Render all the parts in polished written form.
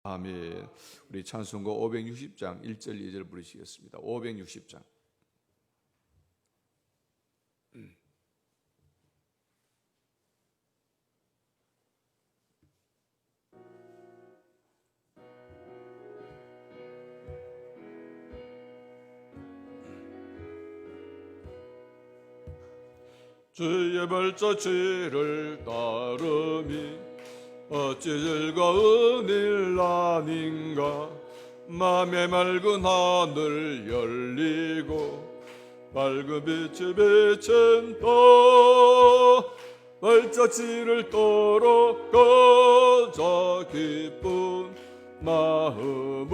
아멘. 우리 찬송가 560장 1절 2절 부르시겠습니다. 560장. 주의 발자취를 따름이 어찌 즐거운 일 아닌가. 맘에 맑은 하늘 열리고 밝은 빛이 비친 터 발자취를 떨어 가자 기쁜 마음으로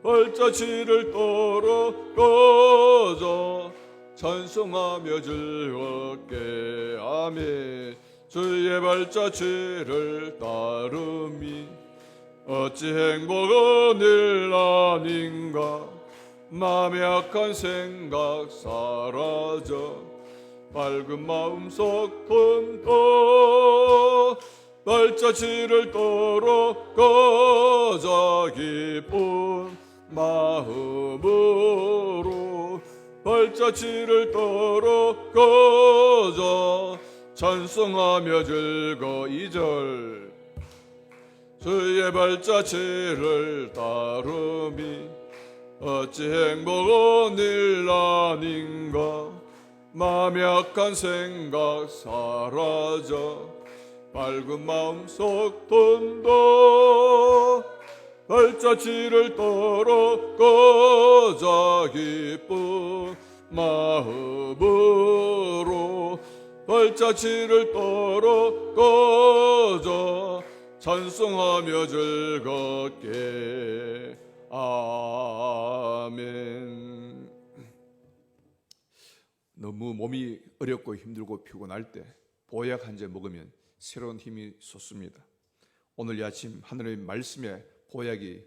발자취를 떨어 가자 찬송하며 즐겁게. 아멘. 주의 발자취를 따름이 어찌 행복한 일 아닌가. 맘의 악한 생각 사라져 밝은 마음속 튼터 발자취를 떨어 가자 기쁜 마음으로 발자취를 떨어 가자 찬송하며 즐거. 2절 주의 발자취를 따름이 어찌 행복한 일 아닌가. 맘의 악한 생각 사라져 밝은 마음속 튼더 발자취를 떨어 가자 기쁜 마음으로 발자취를 떨어 가자 찬송하며 즐겁게. 아멘. 너무 몸이 어렵고 힘들고 피곤할 때 보약 한 잔 먹으면 새로운 힘이 솟습니다. 오늘 이 아침 하늘의 말씀에 보약이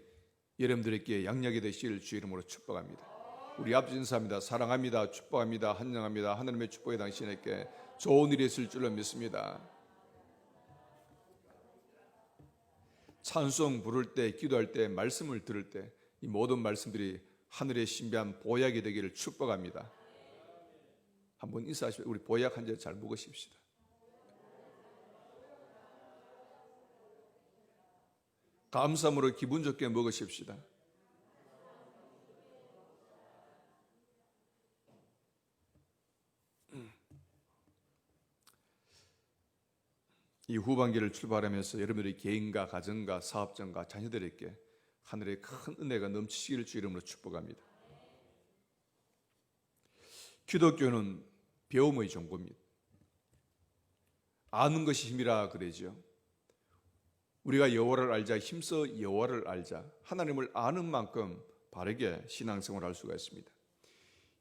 여러분들에게 양약이 되시기를 주의 이름으로 축복합니다. 우리 아버지 인사합니다. 사랑합니다. 축복합니다. 환영합니다. 하나님의 축복이 당신에게 좋은 일이 있을 줄로 믿습니다. 찬송 부를 때, 기도할 때, 말씀을 들을 때 이 모든 말씀들이 하늘의 신비한 보약이 되기를 축복합니다. 한번 인사하시고 우리 보약 한 잔 잘 먹으십시다. 감사함으로 기분 좋게 먹으십시다. 이 후반기를 출발하면서 여러분들의 개인과 가정과 사업장과 자녀들에게 하늘의 큰 은혜가 넘치시기를 주 이름으로 축복합니다. 기독교는 배움의 종교입니다. 아는 것이 힘이라 그러죠. 우리가 여호와를 알자, 힘써 여호와를 알자, 하나님을 아는 만큼 바르게 신앙생활을 할 수가 있습니다.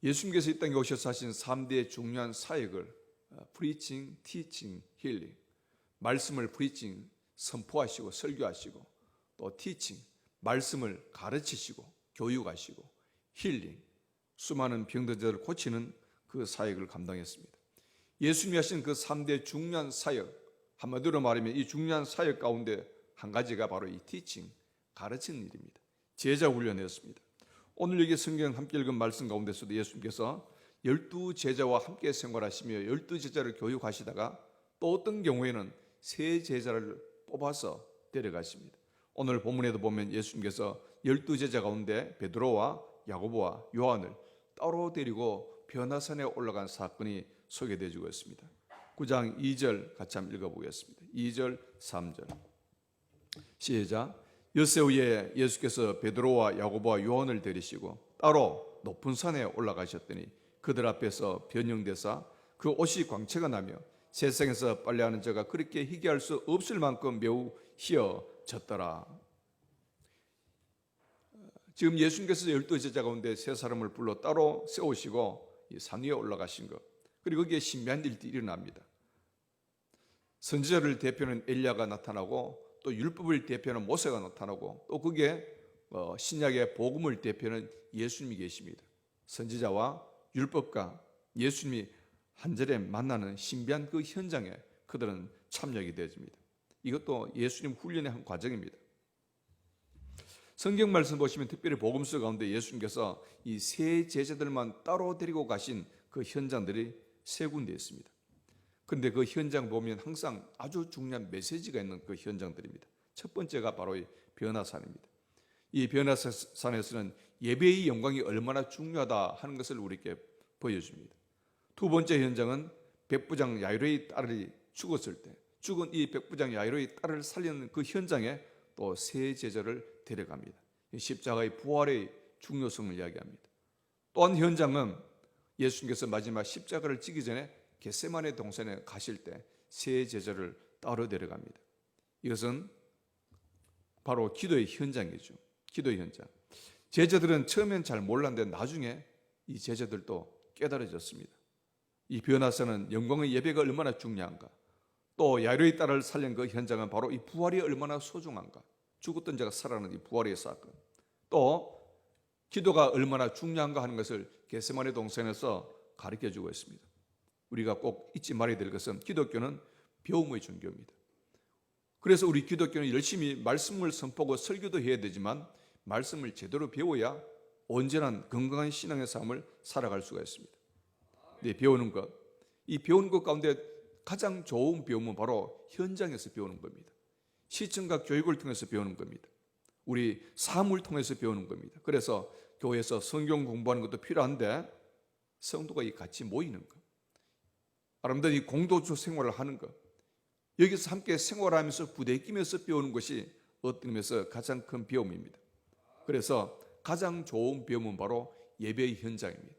예수님께서 이 땅에 오셔서 하신 3대의 중요한 사역을 preaching, teaching, healing, 말씀을 preaching, 선포하시고 설교하시고, 또 teaching, 말씀을 가르치시고 교육하시고, healing, 수많은 병들들을 고치는 그 사역을 감당했습니다. 예수님이 하신 그 3대 중요한 사역, 한마디로 말하면 이 중요한 사역 가운데 한 가지가 바로 이 teaching, 가르치는 일입니다. 제자 훈련이었습니다. 오늘 여기 성경 함께 읽은 말씀 가운데서도 예수님께서 12제자와 함께 생활하시며 12제자를 교육하시다가 또 어떤 경우에는 3제자를 뽑아서 데려가십니다. 오늘 본문에도 보면 예수님께서 12제자 가운데 베드로와 야고보와 요한을 따로 데리고 변화산에 올라간 사건이 소개되어지고 있습니다. 9장 2절 같이 한번 읽어보겠습니다. 2절 3절 시작. 엿새 후에 예수께서 베드로와 야고보와 요한을 데리시고 따로 높은 산에 올라가셨더니 그들 앞에서 변형되사 그 옷이 광채가 나며 세상에서 빨래하는 자가 그렇게 희귀할 수 없을 만큼 매우 희어졌더라. 지금 예수님께서 12제자 가운데 3사람을 불러 따로 세우시고 산 위에 올라가신 것, 그리고 거기에 신비한 일들이 일어납니다. 선지자를 대표하는 엘리야가 나타나고 또 율법을 대표하는 모세가 나타나고 또 거기에 신약의 복음을 대표하는 예수님이 계십니다. 선지자와 율법과 예수님이 한 자리에 만나는 신비한 그 현장에 그들은 참여하게 되어집니다. 이것도 예수님 훈련의 한 과정입니다. 성경 말씀 보시면 특별히 복음서 가운데 예수님께서 이 세 제자들만 따로 데리고 가신 그 현장들이 세 군데 있습니다. 그런데 그 현장 보면 항상 아주 중요한 메시지가 있는 그 현장들입니다. 첫 번째가 바로 이 변화산입니다. 이 변화산에서는 예배의 영광이 얼마나 중요하다 하는 것을 우리에게 보여줍니다. 두 번째 현장은 백부장 야이로의 딸이 죽었을 때 죽은 이 백부장 야이로의 딸을 살리는 그 현장에 또 세 제자를 데려갑니다. 십자가의 부활의 중요성을 이야기합니다. 또 한 현장은 예수님께서 마지막 십자가를 지기 전에 겟세마네 동산에 가실 때 세 제자를 따로 데려갑니다. 이것은 바로 기도의 현장이죠. 기도의 현장. 제자들은 처음엔 잘 몰랐는데 나중에 이 제자들도 깨달아졌습니다. 이 변화산은 영광의 예배가 얼마나 중요한가, 또 야이로의 딸을 살린 그 현장은 바로 이 부활이 얼마나 소중한가, 죽었던 자가 살아나는 이 부활의 사건, 또 기도가 얼마나 중요한가 하는 것을 겟세마네 동산에서 가르쳐주고 있습니다. 우리가 꼭 잊지 말아야 될 것은 기독교는 배움의 종교입니다. 그래서 우리 기독교는 열심히 말씀을 선포하고 설교도 해야 되지만 말씀을 제대로 배워야 온전한 건강한 신앙의 삶을 살아갈 수가 있습니다. 네, 배우는 것, 이 배우는 것 가운데 가장 좋은 배움은 바로 현장에서 배우는 겁니다. 시청과 교육을 통해서 배우는 겁니다. 우리 삶을 통해서 배우는 겁니다. 그래서 교회에서 성경 공부하는 것도 필요한데 성도가 같이 모이는 것, 아름다운 이 공동체 생활을 하는 것, 여기서 함께 생활하면서 부대끼면서 배우는 것이 어떤 의미에서 가장 큰 배움입니다. 그래서 가장 좋은 배움은 바로 예배의 현장입니다.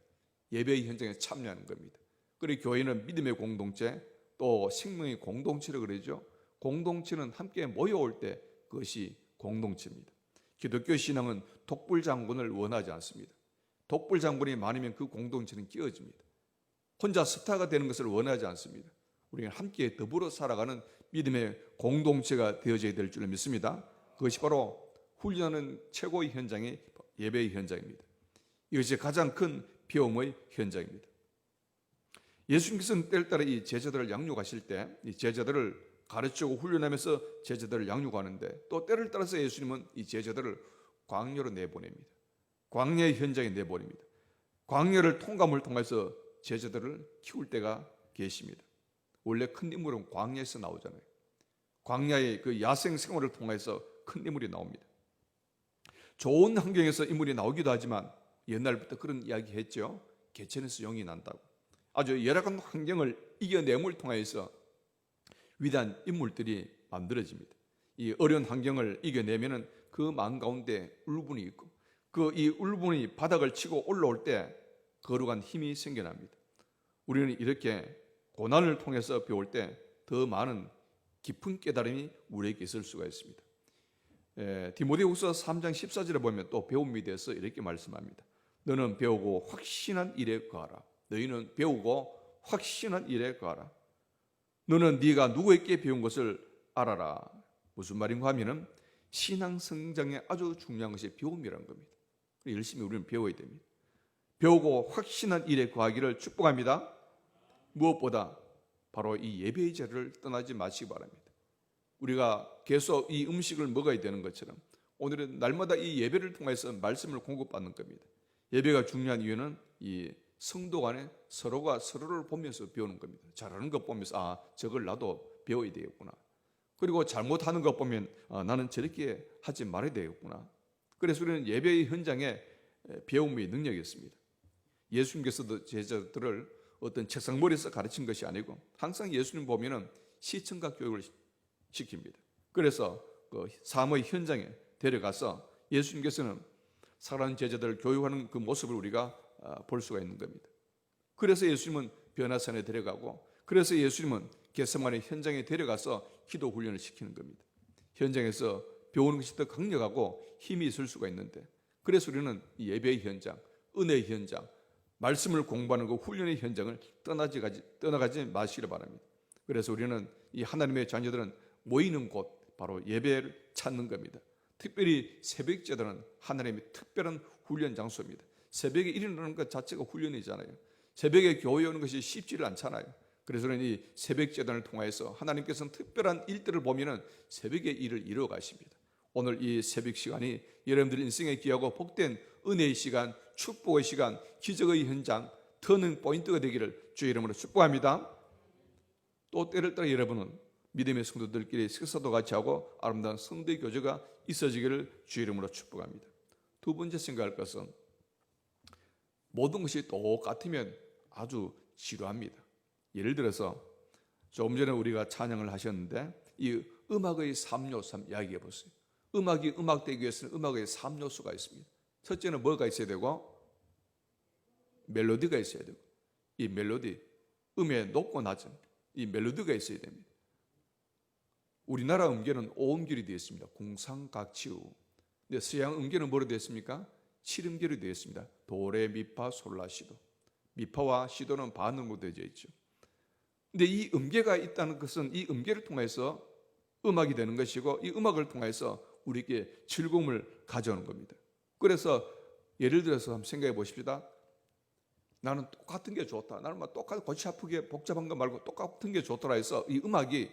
예배의 현장에 참여하는 겁니다. 그리고 교회는 믿음의 공동체, 또 생명의 공동체를 그러죠. 공동체는 함께 모여올 때 그것이 공동체입니다. 기독교 신앙은 독불장군을 원하지 않습니다. 독불장군이 많으면 그 공동체는 깨어집니다. 혼자 스타가 되는 것을 원하지 않습니다. 우리는 함께 더불어 살아가는 믿음의 공동체가 되어져야 될 줄 믿습니다. 그것이 바로 훈련하는 최고의 현장이 예배의 현장입니다. 이것이 가장 큰 배움의 현장입니다. 예수님께서는 때를 따라 이 제자들을 양육하실 때 이 제자들을 가르치고 훈련하면서 제자들을 양육하는데, 또 때를 따라서 예수님은 이 제자들을 광야로 내보냅니다. 광야의 현장에 내보냅니다. 광야를 통감을 통해서 제자들을 키울 때가 계십니다. 원래 큰 인물은 광야에서 나오잖아요. 광야의 그 야생 생활을 통해서 큰 인물이 나옵니다. 좋은 환경에서 인물이 나오기도 하지만 옛날부터 그런 이야기 했죠. 개천에서 용이 난다고. 아주 열악한 환경을 이겨냄을 통해서 위대한 인물들이 만들어집니다. 이 어려운 환경을 이겨내면은 그 마음 가운데 울분이 있고, 그 이 울분이 바닥을 치고 올라올 때 거룩한 힘이 생겨납니다. 우리는 이렇게 고난을 통해서 배울 때 더 많은 깊은 깨달음이 우리에게 있을 수가 있습니다. 디모데후서 3장 14절에 보면 또 배움에 대해서 이렇게 말씀합니다. 너는 배우고 확신한 일에 거하라. 너희는 배우고 확신한 일에 거하라. 너는 네가 누구에게 배운 것을 알아라. 무슨 말인가 하면은 신앙 성장에 아주 중요한 것이 배움이라는 겁니다. 열심히 우리는 배워야 됩니다. 배우고 확신한 일에 거하기를 축복합니다. 무엇보다 바로 이 예배의 자리를 떠나지 마시기 바랍니다. 우리가 계속 이 음식을 먹어야 되는 것처럼 오늘은 날마다 이 예배를 통해서 말씀을 공급받는 겁니다. 예배가 중요한 이유는 이 성도 간에 서로가 서로를 보면서 배우는 겁니다. 잘하는 것 보면서 저걸 나도 배워야 되겠구나. 그리고 잘못하는 것 보면 나는 저렇게 하지 말아야 되겠구나. 그래서 우리는 예배의 현장에 배움의 능력이 있습니다. 예수님께서도 제자들을 어떤 책상머리에서 가르친 것이 아니고 항상 예수님 보면은 시청각 교육을 시킵니다. 그래서 그 삶의 현장에 데려가서 예수님께서는 사랑하는 제자들을 교육하는 그 모습을 우리가 볼 수가 있는 겁니다. 그래서 예수님은 변화산에 데려가고, 그래서 예수님은 겟세마네 현장에 데려가서 기도 훈련을 시키는 겁니다. 현장에서 배우는 것이 더 강력하고 힘이 있을 수가 있는데, 그래서 우리는 이 예배의 현장, 은혜의 현장, 말씀을 공부하는 그 훈련의 현장을 떠나가지 마시기를 바랍니다. 그래서 우리는 이 하나님의 자녀들은 모이는 곳, 바로 예배를 찾는 겁니다. 특별히 새벽제들은 하나님의 특별한 훈련 장소입니다. 새벽에 일어나는 것 자체가 훈련이잖아요. 새벽에 교회 오는 것이 쉽지를 않잖아요. 그래서는 이 새벽 제단을 통해서 하나님께서는 특별한 일들을 보면은 새벽의 일을 이루어 가십니다. 오늘 이 새벽 시간이 여러분들 인생에 귀하고 복된 은혜의 시간, 축복의 시간, 기적의 현장, 터닝 포인트가 되기를 주의 이름으로 축복합니다. 또 때를 따라 여러분은 믿음의 성도들끼리 식사도 같이 하고 아름다운 성도의 교제가 있어지기를 주의 이름으로 축복합니다. 두 번째 생각할 것은 모든 것이 똑같으면 아주 지루합니다. 예를 들어서 조금 전에 우리가 찬양을 하셨는데 이 음악의 3요소 이야기해 보세요. 음악이 음악되기 위해서는 음악의 3요소가 있습니다. 첫째는 뭐가 있어야 되고 멜로디가 있어야 되고 이 멜로디, 음의 높고 낮은 이 멜로디가 있어야 됩니다. 우리나라 음계는 5음결이 되어 있습니다. 공상각치우. 근데 서양 음계는 뭐로 되어 있습니까? 7음결이 되어 있습니다. 도레, 미파, 솔라시도. 미파와 시도는 반음으로 되어 있죠. 근데 이 음계가 있다는 것은 이 음계를 통해서 음악이 되는 것이고 이 음악을 통해서 우리에게 즐거움을 가져오는 겁니다. 그래서 예를 들어서 한번 생각해 보십시다. 나는 똑같은 게 좋다. 나는 막 똑같은 골치 아프게 복잡한 거 말고 똑같은 게 좋더라 해서 이 음악이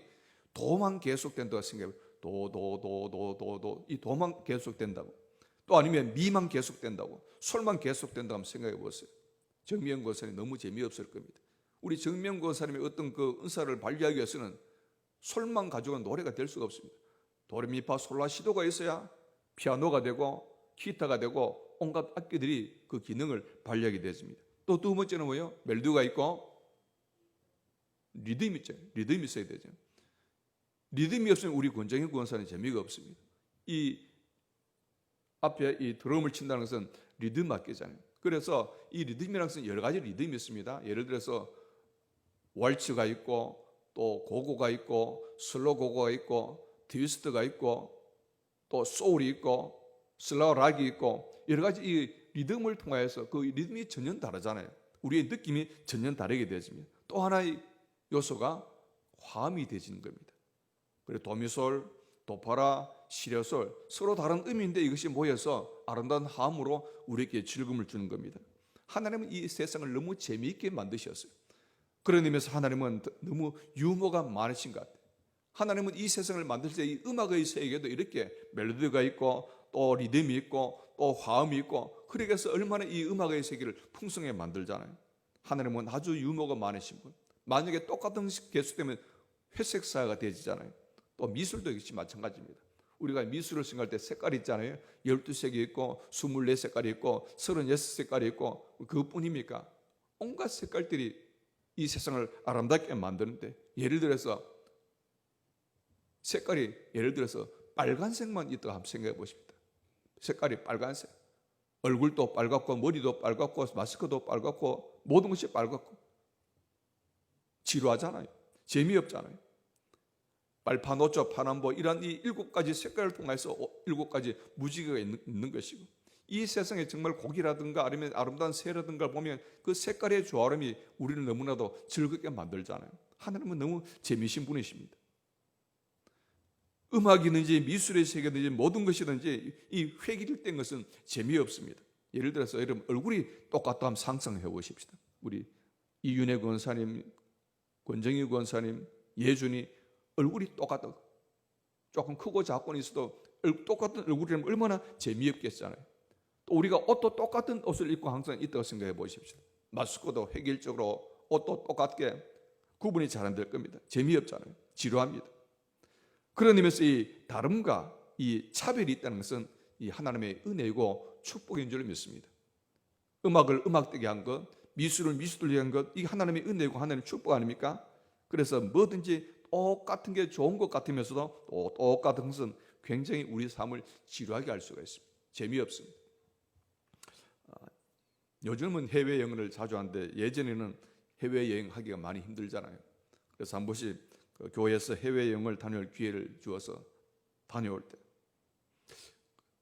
도만 계속된다고 생각해. 도 이 도만 계속된다고. 또 아니면 미만 계속된다고. 솔만 계속된다고 한번 생각해 보세요. 정미영 권사님 너무 재미없을 겁니다. 우리 정미영 권사님의 어떤 그 은사를 발휘하기 위해서는 솔만 가지고는 노래가 될 수가 없습니다. 도레미파 솔라시도가 있어야 피아노가 되고 기타가 되고 온갖 악기들이 그 기능을 발휘하게 되습니다. 또 두 번째는 뭐예요? 멜로디가 있고 리듬이 있죠. 리듬이 있어야 되죠. 리듬이 없으면 우리 권정희 권사는 재미가 없습니다. 이 앞에 이 드럼을 친다는 것은 리듬 악기잖아요. 그래서 이 리듬이라는 것은 여러 가지 리듬이 있습니다. 예를 들어서 왈츠가 있고 또 고고가 있고 슬로 고고가 있고 트위스트가 있고 또 소울이 있고 슬라우 락이 있고 여러 가지 이 리듬을 통해서 그 리듬이 전혀 다르잖아요. 우리의 느낌이 전혀 다르게 되어집니다. 또 하나의 요소가 화음이 되어지는 겁니다. 그리고 도미솔, 도파라, 시려솔 서로 다른 의미인데 이것이 모여서 아름다운 화음으로 우리에게 즐거움을 주는 겁니다. 하나님은 이 세상을 너무 재미있게 만드셨어요. 그런 의미에서 하나님은 너무 유머가 많으신 것 같아요. 하나님은 이 세상을 만들 때 이 음악의 세계에도 이렇게 멜로디가 있고 또 리듬이 있고 또 화음이 있고 그렇게 해서 얼마나 이 음악의 세계를 풍성하게 만들잖아요. 하나님은 아주 유머가 많으신 분. 만약에 똑같은 계속되면 회색 사회가 되어지잖아요. 또 미술도 역시 마찬가지입니다. 우리가 미술을 생각할 때 색깔이 있잖아요. 12색이 있고 24색깔이 있고 36색깔이 있고 그것뿐입니까? 온갖 색깔들이 이 세상을 아름답게 만드는데 예를 들어서 색깔이 예를 들어서 빨간색만 있다고 한번 생각해 보십니다. 색깔이 빨간색. 얼굴도 빨갛고 머리도 빨갛고 마스크도 빨갛고 모든 것이 빨갛고 지루하잖아요. 재미없잖아요. 빨파노초, 파남보 이런 이 7가지 색깔을 통해서 7가지 무지개가 있는 것이고 이 세상에 정말 고기라든가 아니면 아름다운 새라든가 보면 그 색깔의 조화름이 우리를 너무나도 즐겁게 만들잖아요. 하나님은 너무 재미있는 분이십니다. 음악이든지 미술의 세계든지 모든 것이든지 이 획일된 것은 재미없습니다. 예를 들어서 여러분 얼굴이 똑같다 하면 상상해 보십시다. 우리 이윤혜 권사님, 권정희 권사님, 예준이 얼굴이 똑같다. 조금 크고 작고는 있어도 똑같은 얼굴이라면 얼마나 재미없겠잖아요. 또 우리가 옷도 똑같은 옷을 입고 항상 있다고 생각해 보십시오. 마스크도 획일적으로 옷도 똑같게 구분이 잘 안 될 겁니다. 재미없잖아요. 지루합니다. 그런 의미에서 이 다름과 이 차별이 있다는 것은 이 하나님의 은혜이고 축복인 줄 믿습니다. 음악을 음악되게 한 것, 미술을 미술되게 한 것, 이게 하나님의 은혜이고 하나님의 축복 아닙니까? 그래서 뭐든지 똑같은 게 좋은 것 같으면서도 또 똑같은 것은 굉장히 우리 삶을 지루하게 할 수가 있습니다. 재미없습니다. 요즘은 해외여행을 자주 하는데 예전에는 해외여행하기가 많이 힘들잖아요. 그래서 한 번씩 교회에서 해외여행을 다녀올 기회를 주어서 다녀올 때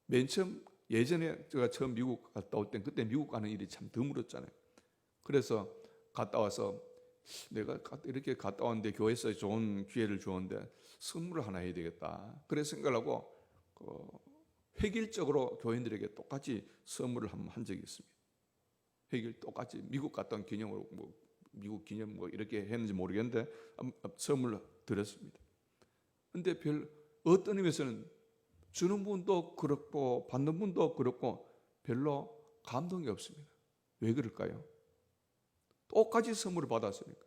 맨 처음 예전에 제가 처음 미국 갔다 올 때 그때 미국 가는 일이 참 드물었잖아요. 그래서 갔다 와서 내가 이렇게 갔다 왔는데 교회에서 좋은 기회를 주었는데 선물을 하나 해야 되겠다. 그래서 생각을 하고 획일적으로 교인들에게 똑같이 선물을 한 적이 있습니다. 획일 똑같이 미국 갔다 온 기념으로 뭐 미국 기념 뭐 이렇게 했는지 모르겠는데 선물로 드렸습니다. 근데 별 어떤 의미에서는 주는 분도 그렇고 받는 분도 그렇고 별로 감동이 없습니다. 왜 그럴까요? 똑같이 선물을 받았으니까.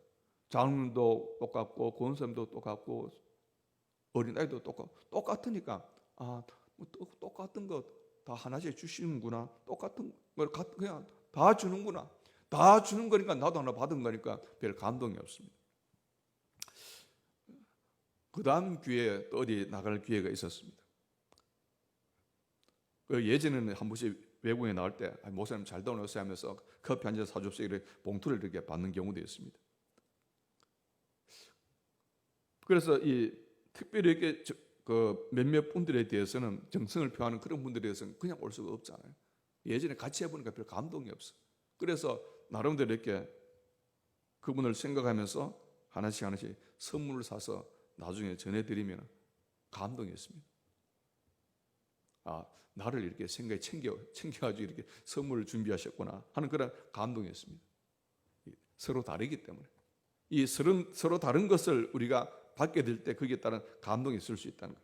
장로님도 똑같고 권사님도 똑같고 어린아이도 똑같으니까 뭐 똑같은 거 다 하나씩 주시는구나. 똑같은 걸 그냥 다 주는구나. 다 주는 거니까 나도 하나 받은 거니까 별 감동이 없습니다. 그 다음 기회에 또 어디 나갈 기회가 있었습니다. 예전에는 한 번씩 외국에 나올 때 목사님 잘 다녀오세요 하면서 커피 한 잔 사줍세요 이렇게 봉투를 이렇게 받는 경우도 있습니다. 그래서 이 특별히 이렇게 그 몇몇 분들에 대해서는 정성을 표하는 그런 분들에 대해서는 그냥 올 수가 없잖아요. 예전에 같이 해보니까 별 감동이 없어. 그래서 나름대로 이렇게 그분을 생각하면서 하나씩 선물을 사서 나중에 전해드리면 감동이었습니다. 나를 이렇게 생각에 챙겨가지고 이렇게 선물을 준비하셨구나 하는 그런 감동이었습니다. 서로 다르기 때문에 이 서로 다른 것을 우리가 받게 될 때 거기에 따른 감동이 있을 수 있다는 것.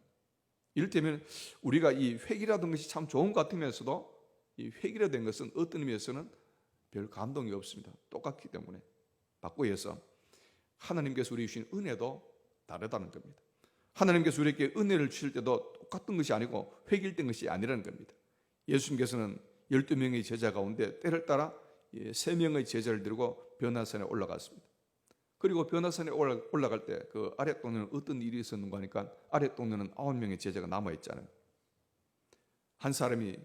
이를테면 우리가 이 획일화된 것이 참 좋은 것 같으면서도 이 획일화된 것은 어떤 의미에서는 별 감동이 없습니다. 똑같기 때문에 바꾸어 해서 하나님께서 우리 주신 은혜도 다르다는 겁니다. 하나님께서 우리에게 은혜를 주실 때도 똑같은 것이 아니고 획일된 것이 아니라는 겁니다. 예수님께서는 12명의 제자 가운데 때를 따라 3명의 제자를 들고 변화산에 올라갔습니다. 그리고 변화산에 올라갈 때 그 아래 동네는 어떤 일이 있었는가 하니까 아래 동네는 9명의 제자가 남아있잖아요. 한 사람이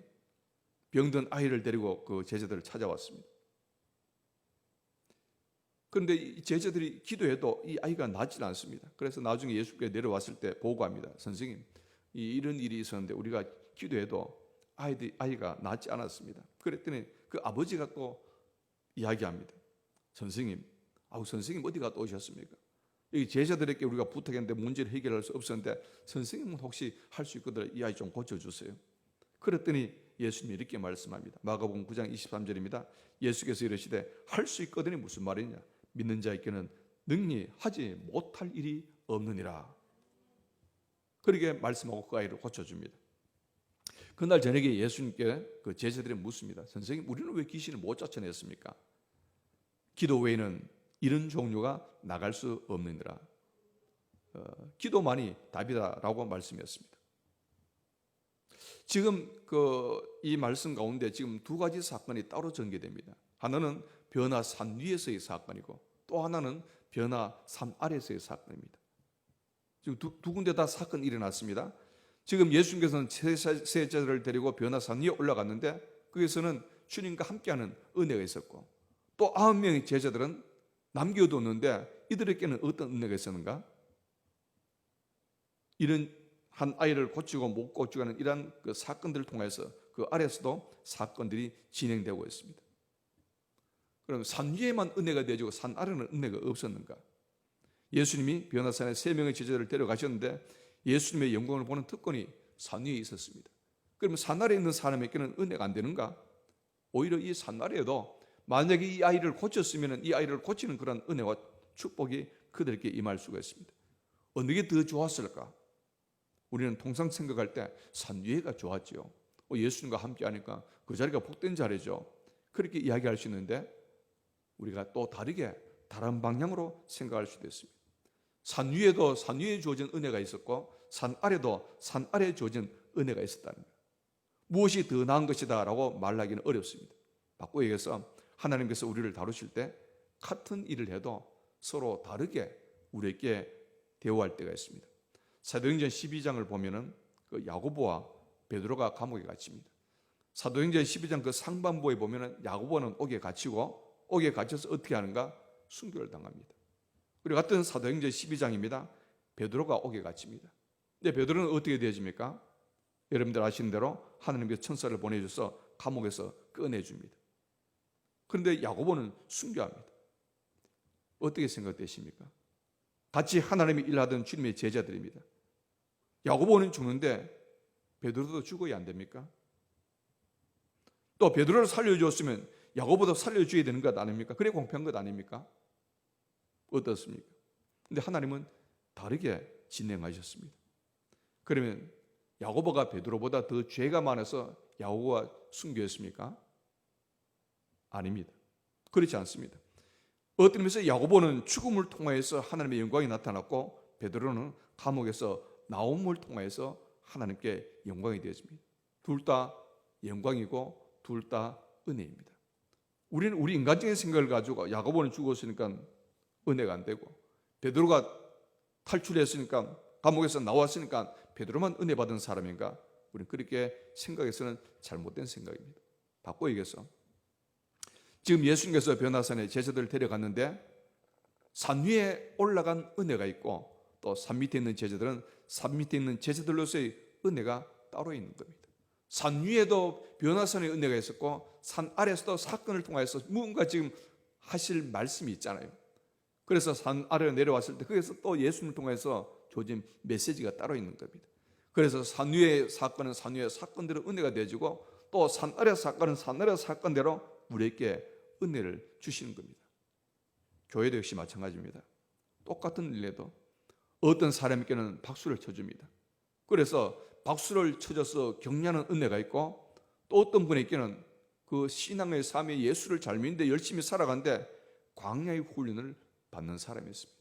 병든 아이를 데리고 그 제자들을 찾아왔습니다. 그런데 이 제자들이 기도해도 이 아이가 낫지 않습니다. 그래서 나중에 예수께 내려왔을 때 보고합니다. 선생님, 이런 일이 있었는데 우리가 기도해도 아이가 낫지 않았습니다. 그랬더니 그 아버지가 또 이야기합니다. 선생님 어디 갔다 오셨습니까? 이 제자들에게 우리가 부탁했는데 문제를 해결할 수 없었는데 선생님은 혹시 할 수 있거든 이 아이 좀 고쳐주세요. 그랬더니 예수님이 이렇게 말씀합니다. 마가복음 9장 23절입니다. 예수께서 이르시되 할 수 있거든이 무슨 말이냐? 믿는 자에게는 능히 하지 못할 일이 없느니라. 그렇게 말씀하고 그 아이를 고쳐줍니다. 그날 저녁에 예수님께 그 제자들이 묻습니다. 선생님, 우리는 왜 귀신을 못 쫓아냈습니까? 기도 외에는 이런 종류가 나갈 수 없느니라. 기도만이 답이다라고 말씀했습니다. 지금 이 말씀 가운데 지금 두 가지 사건이 따로 전개됩니다. 하나는 변화 산 위에서의 사건이고 또 하나는 변화 산 아래에서의 사건입니다. 지금 두 군데 다 사건이 일어났습니다. 지금 예수님께서는 세 제자들을 데리고 변화 산 위에 올라갔는데 거기서는 주님과 함께하는 은혜가 있었고 또 9명의 제자들은 남겨뒀는데 이들에게는 어떤 은혜가 있었는가? 이런 한 아이를 고치고 못 고치고 하는 이러한 그 사건들을 통해서 그 아래에서도 사건들이 진행되고 있습니다. 그럼 산 위에만 은혜가 되어지고 산 아래는 은혜가 없었는가? 예수님이 변화산에 3명의 제자들을 데려가셨는데 예수님의 영광을 보는 특권이 산 위에 있었습니다. 그러면 산 아래에 있는 사람에게는 은혜가 안 되는가? 오히려 이 산 아래에도 만약에 이 아이를 고쳤으면 이 아이를 고치는 그런 은혜와 축복이 그들에게 임할 수가 있습니다. 어느 게 더 좋았을까? 우리는 통상 생각할 때 산 위에가 좋았지요. 예수님과 함께 하니까 그 자리가 복된 자리죠. 그렇게 이야기할 수 있는데 우리가 또 다른 방향으로 생각할 수도 있습니다. 산 위에도 산 위에 주어진 은혜가 있었고 산 아래도 산 아래에 주어진 은혜가 있었다는 거예요. 무엇이 더 나은 것이다 라고 말하기는 어렵습니다. 바꿔 얘기해서 하나님께서 우리를 다루실 때 같은 일을 해도 서로 다르게 우리에게 대우할 때가 있습니다. 사도행전 12장을 보면은 그 야고보와 베드로가 감옥에 갇힙니다. 사도행전 12장 그 상반부에 보면은 야고보는 옥에 갇히고 옥에 갇혀서 어떻게 하는가? 순교를 당합니다. 그리고 같은 사도행전 12장입니다. 베드로가 옥에 갇힙니다. 근데 베드로는 어떻게 되어집니까? 여러분들 아시는 대로 하나님께서 천사를 보내줘서 감옥에서 꺼내줍니다. 그런데 야고보는 순교합니다. 어떻게 생각되십니까? 같이 하나님의 일하던 주님의 제자들입니다. 야고보는 죽는데 베드로도 죽어야 안 됩니까? 또 베드로를 살려주었으면 야고보도 살려줘야 되는 것 아닙니까? 그래 공평한 것 아닙니까? 어떻습니까? 근데 하나님은 다르게 진행하셨습니다. 그러면 야고보가 베드로보다 더 죄가 많아서 야고보가 순교했습니까? 아닙니다. 그렇지 않습니다. 어떤 의미에서 야고보는 죽음을 통하여서 하나님의 영광이 나타났고 베드로는 감옥에서 나옴을 통하여서 하나님께 영광이 되었습니다. 둘 다 영광이고 둘 다 은혜입니다. 우리는 우리 인간적인 생각을 가지고 야고보는 죽었으니까 은혜가 안 되고 베드로가 탈출했으니까 감옥에서 나왔으니까 베드로만 은혜 받은 사람인가? 우리는 그렇게 생각해서는 잘못된 생각입니다. 바꿔 얘기해서 지금 예수님께서 변화산에 제자들을 데려갔는데 산 위에 올라간 은혜가 있고 또 산 밑에 있는 제자들은 산 밑에 있는 제자들로서의 은혜가 따로 있는 겁니다. 산 위에도 변화산의 은혜가 있었고 산 아래에서도 사건을 통해서 무언가 지금 하실 말씀이 있잖아요. 그래서 산 아래로 내려왔을 때 거기서 또 예수님을 통해서 조진 메시지가 따로 있는 겁니다. 그래서 산 위의 사건은 산 위의 사건대로 은혜가 되어지고 또 산 아래 사건은 산 아래 사건대로 우리에게 은혜를 주시는 겁니다. 교회도 역시 마찬가지입니다. 똑같은 일에도 어떤 사람에게는 박수를 쳐줍니다. 그래서 박수를 쳐줘서 격려하는 은혜가 있고 또 어떤 분에게는 그 신앙의 삶에 예수를 잘 믿는데 열심히 살아가는데 광야의 훈련을 받는 사람이 있습니다.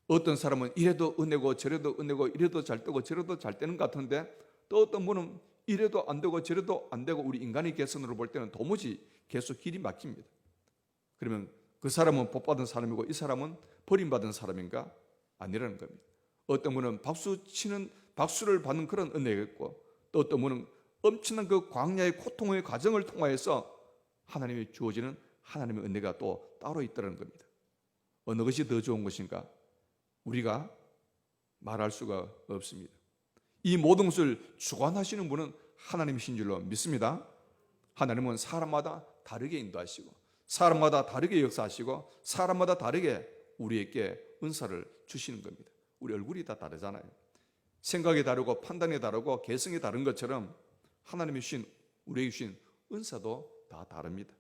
어떤 사람은 이래도 은혜고 저래도 은혜고 이래도 잘 되고 저래도 잘 되는 것 같은데 또 어떤 분은 이래도 안 되고 저래도 안 되고 우리 인간의 개선으로 볼 때는 도무지 계속 길이 막힙니다. 그러면 그 사람은 복받은 사람이고 이 사람은 버림받은 사람인가? 아니라는 겁니다. 어떤 분은 박수를 받는 그런 은혜가 있고 또 어떤 분은 엄청난 그 광야의 고통의 과정을 통하여서 하나님이 주어지는 하나님의 은혜가 또 따로 있다는 겁니다. 어느 것이 더 좋은 것인가? 우리가 말할 수가 없습니다. 이 모든 것을 주관하시는 분은 하나님이신 줄로 믿습니다. 하나님은 사람마다 다르게 인도하시고 사람마다 다르게 역사하시고 사람마다 다르게 우리에게 은사를 주시는 겁니다. 우리 얼굴이 다 다르잖아요. 생각이 다르고 판단이 다르고 개성이 다른 것처럼 하나님이 주신 우리에게 주신 은사도 다 다릅니다.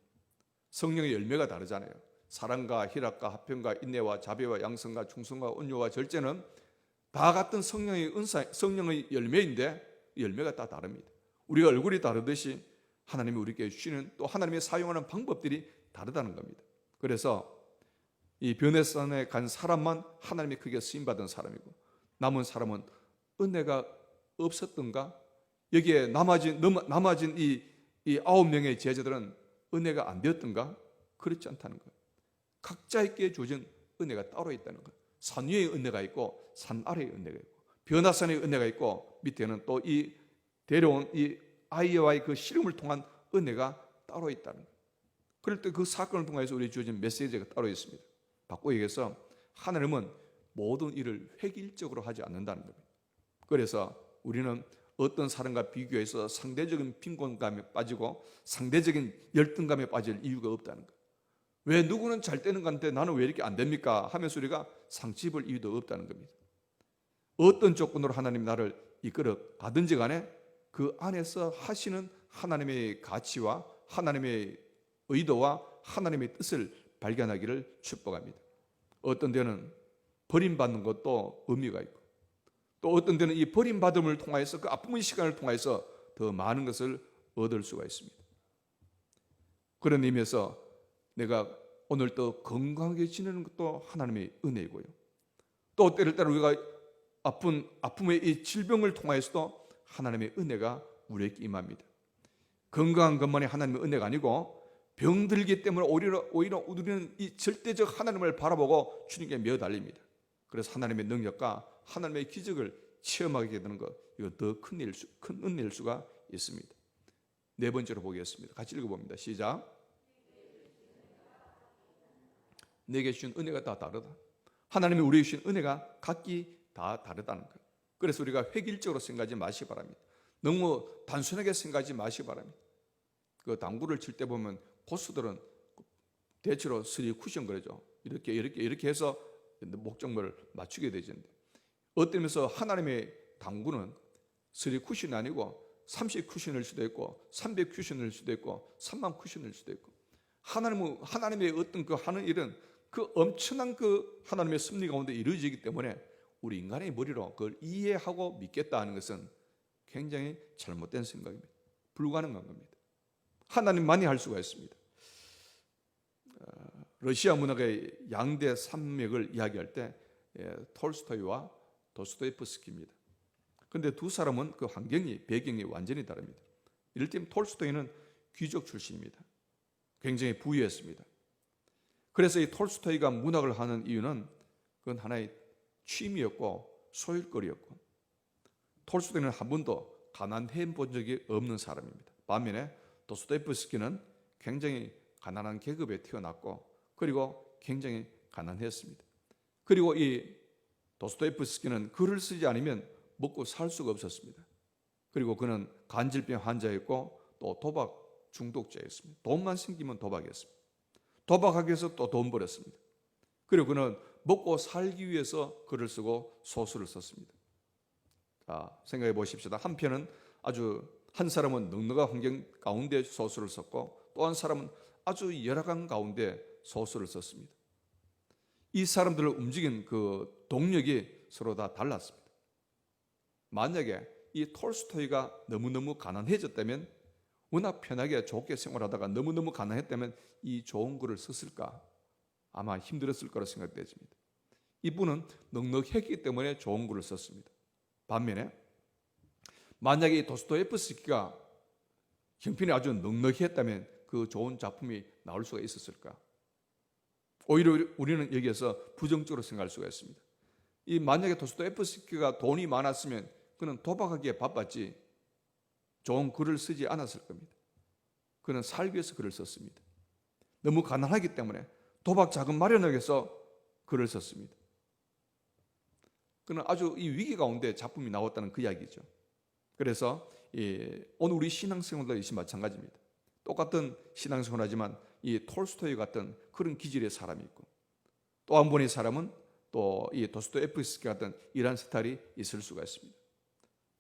성령의 열매가 다르잖아요. 사랑과 희락과 화평과 인내와 자비와 양성과 충성과 온유와 절제는 다 같은 성령의 은사, 성령의 열매인데 열매가 다 다릅니다. 우리가 얼굴이 다르듯이 하나님이 우리에게 주시는 또 하나님이 사용하는 방법들이 다르다는 겁니다. 그래서 이 변화산에 간 사람만 하나님이 크게 쓰임받은 사람이고 남은 사람은 은혜가 없었던가? 여기에 남아진 이 9명의 제자들은 은혜가 안 되었던가? 그렇지 않다는 거예요. 각자에게 주어진 은혜가 따로 있다는 거예요. 산 위에 은혜가 있고 산 아래에 은혜가 있고 변화산의 은혜가 있고 밑에는 또 이 데려온 이 아이와의 그 씨름을 통한 은혜가 따로 있다는 거예요. 그럴 때 그 사건을 통해서 우리 주어진 메시지가 따로 있습니다. 바꿔 얘기해서 하나님은 모든 일을 획일적으로 하지 않는다는 겁니다. 그래서 우리는 어떤 사람과 비교해서 상대적인 빈곤감에 빠지고 상대적인 열등감에 빠질 이유가 없다는 거예요. 왜 누구는 잘 되는 건데 나는 왜 이렇게 안 됩니까? 하면서 우리가 상처 입을 이유도 없다는 겁니다. 어떤 조건으로 하나님 나를 이끌어 가든지 간에 그 안에서 하시는 하나님의 가치와 하나님의 의도와 하나님의 뜻을 발견하기를 축복합니다. 어떤 데는 버림받는 것도 의미가 있고 또 어떤 데는 이 버림받음을 통해서 그 아픔의 시간을 통해서 더 많은 것을 얻을 수가 있습니다. 그런 의미에서 내가 오늘 또 건강하게 지내는 것도 하나님의 은혜이고요. 또 때를 따라 우리가 아픔의 이 질병을 통해서도 하나님의 은혜가 우리에게 임합니다. 건강한 것만이 하나님의 은혜가 아니고 병들기 때문에 오히려 우리는 이 절대적 하나님을 바라보고 주님께 매어달립니다. 그래서 하나님의 능력과 하나님의 기적을 체험하게 되는 것, 이거 더 큰 은혜일 수가 있습니다. 네 번째로 보겠습니다. 같이 읽어봅니다. 시작. 내게 주신 은혜가 다 다르다. 하나님이 우리에게 주신 은혜가 각기 다 다르다는 거예요. 그래서 우리가 획일적으로 생각하지 마시기 바랍니다. 너무 단순하게 생각하지 마시기 바랍니다. 그 당구를 칠 때 보면 고수들은 대체로 3쿠션 그러죠. 이렇게 해서 목적물을 맞추게 되는데 어떤 면에서 하나님의 당구는 3쿠션이 아니고 30쿠션일 수도 있고 300쿠션일 수도 있고 3만 쿠션일 수도 있고 하나님의 어떤 그 하는 일은 그 엄청난 그 하나님의 섭리 가운데 이루어지기 때문에 우리 인간의 머리로 그걸 이해하고 믿겠다 하는 것은 굉장히 잘못된 생각입니다. 불가능한 겁니다. 하나님만이 할 수가 있습니다. 러시아 문학의 양대 산맥을 이야기할 때 톨스토이와 도스토옙스키입니다. 그런데 두 사람은 그 배경이 완전히 다릅니다. 이를 때면 톨스토이는 귀족 출신입니다. 굉장히 부유했습니다. 그래서 이 톨스토이가 문학을 하는 이유는 그건 하나의 취미였고 소일거리였고, 톨스토이는 한 번도 가난해 본 적이 없는 사람입니다. 반면에 도스토옙스키는 굉장히 가난한 계급에 태어났고 그리고 굉장히 가난했습니다. 그리고 이 도스토옙스키는 글을 쓰지 않으면 먹고 살 수가 없었습니다. 그리고 그는 간질병 환자였고 또 도박 중독자였습니다. 돈만 생기면 도박이었습니다. 도박하기 위해서 또 돈 벌었습니다. 그리고 그는 먹고 살기 위해서 글을 쓰고 소설을 썼습니다. 자, 생각해 보십시다. 한 사람은 넉넉한 환경 가운데 소설을 썼고 또 한 사람은 아주 열악한 가운데 소설을 썼습니다. 이 사람들을 움직인 그 동력이 서로 다 달랐습니다. 만약에 이 톨스토이가 너무너무 가난해졌다면, 워낙 편하게 좋게 생활하다가 너무너무 가난했다면 이 좋은 글을 썼을까? 아마 힘들었을 거라 생각되집니다. 이분은 넉넉했기 때문에 좋은 글을 썼습니다. 반면에 만약에 도스토옙스키가 형편이 아주 넉넉했다면 그 좋은 작품이 나올 수가 있었을까? 오히려 우리는 여기에서 부정적으로 생각할 수가 있습니다. 만약에 도스토옙스키가 돈이 많았으면 그는 도박하기에 바빴지 좋은 글을 쓰지 않았을 겁니다. 그는 살기 위해서 글을 썼습니다. 너무 가난하기 때문에 도박 자금 마련하기 위해서 글을 썼습니다. 그는 아주 이 위기 가운데 작품이 나왔다는 그 이야기죠. 그래서 오늘 우리 신앙생활도 역시 마찬가지입니다. 똑같은 신앙생활 하지만 이 톨스토이 같은 그런 기질의 사람이 있고, 또 한 분의 사람은 또 이 도스토옙스키 같은 이런 스타일이 있을 수가 있습니다.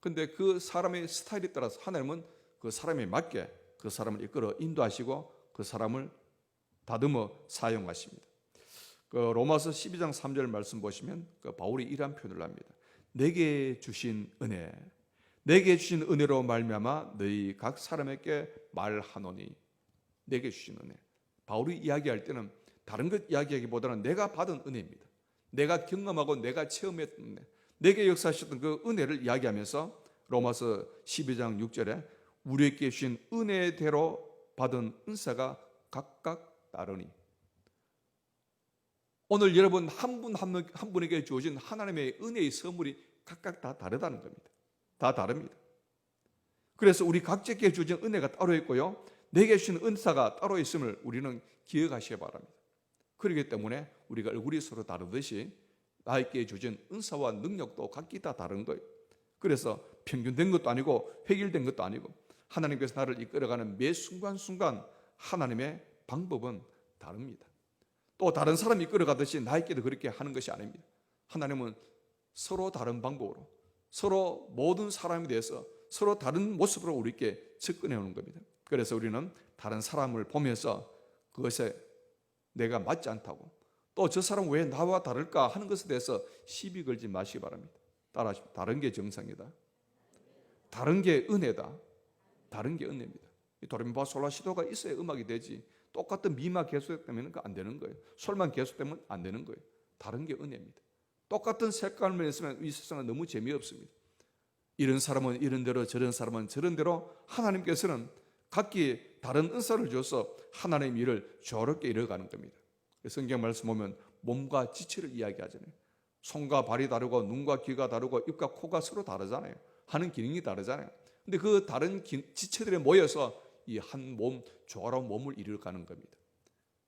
그런데 그 사람의 스타일에 따라서 하나님은 그 사람에 맞게 그 사람을 이끌어 인도하시고 그 사람을 다듬어 사용하십니다. 그 로마서 12장 3절 말씀 보시면 그 바울이 이러한 표현을 합니다. 내게 주신 은혜로 말미암아 너희 각 사람에게 말하노니. 내게 주신 은혜. 바울이 이야기할 때는 다른 것 이야기하기보다는 내가 받은 은혜입니다. 내가 경험하고 내가 체험했던 은혜, 내게 역사하셨던 그 은혜를 이야기하면서 로마서 12장 6절에 우리에게 주신 은혜대로 받은 은사가 각각 다르니. 오늘 여러분 한 분에게 주어진 하나님의 은혜의 선물이 각각 다 다르다는 겁니다. 다 다릅니다. 그래서 우리 각자에게 주어진 은혜가 따로 있고요, 내게 주신 은사가 따로 있음을 우리는 기억하시기 바랍니다. 그렇기 때문에 우리가 얼굴이 서로 다르듯이 나에게 주어진 은사와 능력도 각기 다 다른 거예요. 그래서 평균된 것도 아니고 획일된 것도 아니고 하나님께서 나를 이끌어가는 매 순간순간 하나님의 방법은 다릅니다. 또 다른 사람이 이끌어가듯이 나에게도 그렇게 하는 것이 아닙니다. 하나님은 서로 다른 방법으로, 서로 모든 사람에 대해서 서로 다른 모습으로 우리에게 접근해 오는 겁니다. 그래서 우리는 다른 사람을 보면서 그것에 내가 맞지 않다고, 또 저 사람 왜 나와 다를까 하는 것에 대해서 시비 걸지 마시기 바랍니다. 따라하십시오. 다른 게 정상이다. 다른 게 은혜다. 다른 게 은혜입니다. 도레미파 솔라시도가 있어야 음악이 되지, 똑같은 미만 계속되면 안 되는 거예요. 솔만 계속되면 안 되는 거예요. 다른 게 은혜입니다. 똑같은 색깔만 있으면 이 세상은 너무 재미없습니다. 이런 사람은 이런 대로, 저런 사람은 저런 대로 하나님께서는 각기 다른 은사를 줘서 하나님의 일을 조화롭게 이뤄가는 겁니다. 성경 말씀 보면 몸과 지체를 이야기하잖아요. 손과 발이 다르고 눈과 귀가 다르고 입과 코가 서로 다르잖아요. 하는 기능이 다르잖아요. 근데 그 다른 지체들이 모여서 이 한 몸, 조화로운 몸을 이루어가는 겁니다.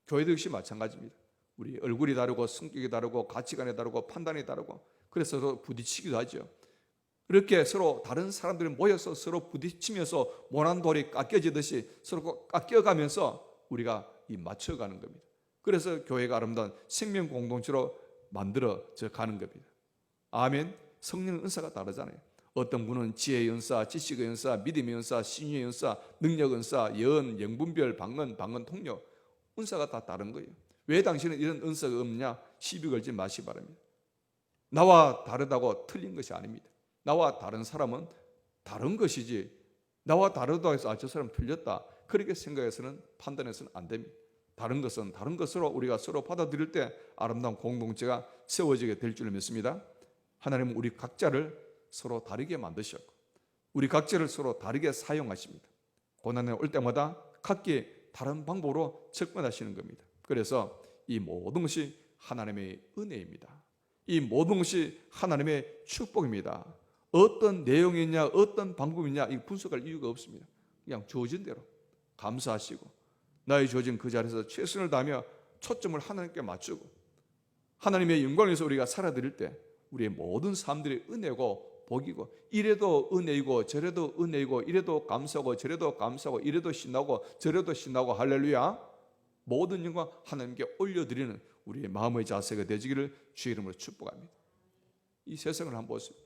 교회도 역시 마찬가지입니다. 우리 얼굴이 다르고 성격이 다르고 가치관이 다르고 판단이 다르고 그래서 서로 부딪히기도 하죠. 이렇게 서로 다른 사람들이 모여서 서로 부딪히면서 모난 돌이 깎여지듯이 서로 깎여가면서 우리가 맞춰가는 겁니다. 그래서 교회가 아름다운 생명 공동체로 만들어져 가는 겁니다. 아멘. 성령 은사가 다르잖아요. 어떤 분은 지혜의 은사, 지식의 은사, 믿음의 은사, 신유의 은사, 능력 은사, 예언, 영분별, 방언 통역 은사가 다 다른 거예요. 왜 당신은 이런 은사가 없느냐? 시비 걸지 마시기 바랍니다. 나와 다르다고 틀린 것이 아닙니다. 나와 다른 사람은 다른 것이지, 나와 다르다고 해서 저 사람 틀렸다 그렇게 생각해서는, 판단해서는 안 됩니다. 다른 것은 다른 것으로 우리가 서로 받아들일 때 아름다운 공동체가 세워지게 될 줄 믿습니다. 하나님은 우리 각자를 서로 다르게 만드셨고 우리 각자를 서로 다르게 사용하십니다. 고난에 올 때마다 각기 다른 방법으로 접근하시는 겁니다. 그래서 이 모든 것이 하나님의 은혜입니다. 이 모든 것이 하나님의 축복입니다. 어떤 내용이냐 어떤 방법이냐 이 분석할 이유가 없습니다. 그냥 주어진 대로 감사하시고 나의 주어진 그 자리에서 최선을 다하며 초점을 하나님께 맞추고 하나님의 영광을 위해서 우리가 살아드릴 때 우리의 모든 삶들이 은혜고 복이고, 이래도 은혜이고 저래도 은혜이고, 이래도 감사하고 저래도 감사하고, 이래도 신나고 저래도 신나고, 할렐루야, 모든 영광 하나님께 올려드리는 우리의 마음의 자세가 되시기를 주의 이름으로 축복합니다. 이 세상을 한번 보세요.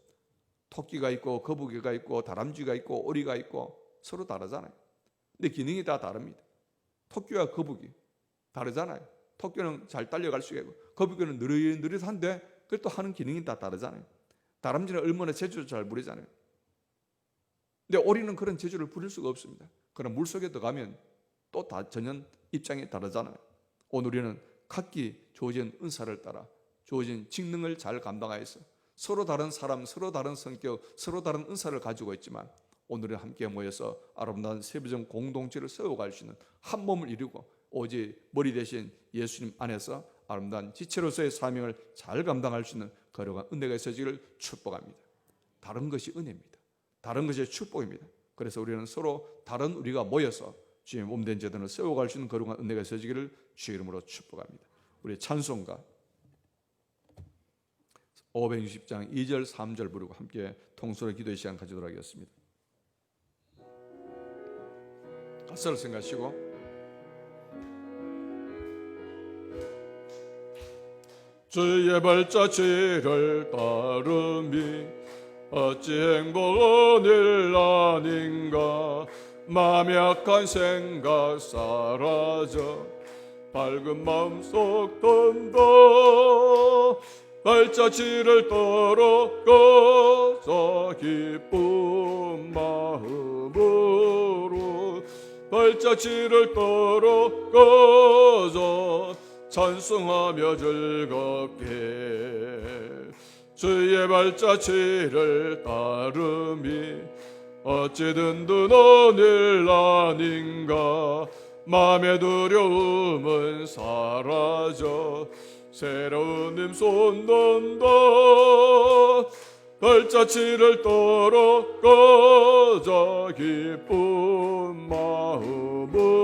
토끼가 있고 거북이가 있고 다람쥐가 있고 오리가 있고 서로 다르잖아요. 근데 기능이 다 다릅니다. 토끼와 거북이 다르잖아요. 토끼는 잘 달려갈 수가 있고 거북이는 느릿느릿한데 그래도 하는 기능이 다 다르잖아요. 다람쥐는 얼마나 재주를 잘 부리잖아요. 근데 오리는 그런 재주를 부릴 수가 없습니다. 그럼 물속에 들어가면 또 전혀 입장이 다르잖아요. 오늘 우리는 각기 주어진 은사를 따라 주어진 직능을 잘 감당하여서 서로 다른 사람, 서로 다른 성격, 서로 다른 은사를 가지고 있지만 오늘은 함께 모여서 아름다운 세부적 공동체를 세워갈 수 있는 한 몸을 이루고 오직 머리 대신 예수님 안에서 아름다운 지체로서의 사명을 잘 감당할 수 있는 거룩한 은혜가 있어지기를 축복합니다. 다른 것이 은혜입니다. 다른 것이 축복입니다. 그래서 우리는 서로 다른 우리가 모여서 주의 몸된 제단을 세워갈 수 있는 거룩한 은혜가 있어지기를 주의 이름으로 축복합니다. 우리 찬송가 560장 2절 3절 부르고 함께 통솔의 기도의 시간 가지도록 하겠습니다. 가사를 생각하시고 주의 발자취를 따름이 어찌 행복한 일 아닌가. 마음의 악한 생각 사라져 밝은 마음속 던다. 발자취를 떨어 꺼져 기쁜 마음으로 발자취를 떨어 꺼져 찬송하며 즐겁게 주의 발자취를 따름이 어찌 든든한 일 아닌가. 마음의 두려움은 사라져 새로운 힘 솟는다. 발자취를 떨어 꺼져 기쁜 마음으로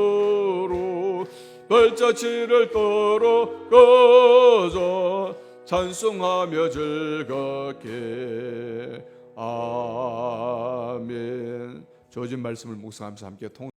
발자취를 떨어 꺼져 찬송하며 즐겁게. 아멘. 주어진 말씀을 묵상하면서 함께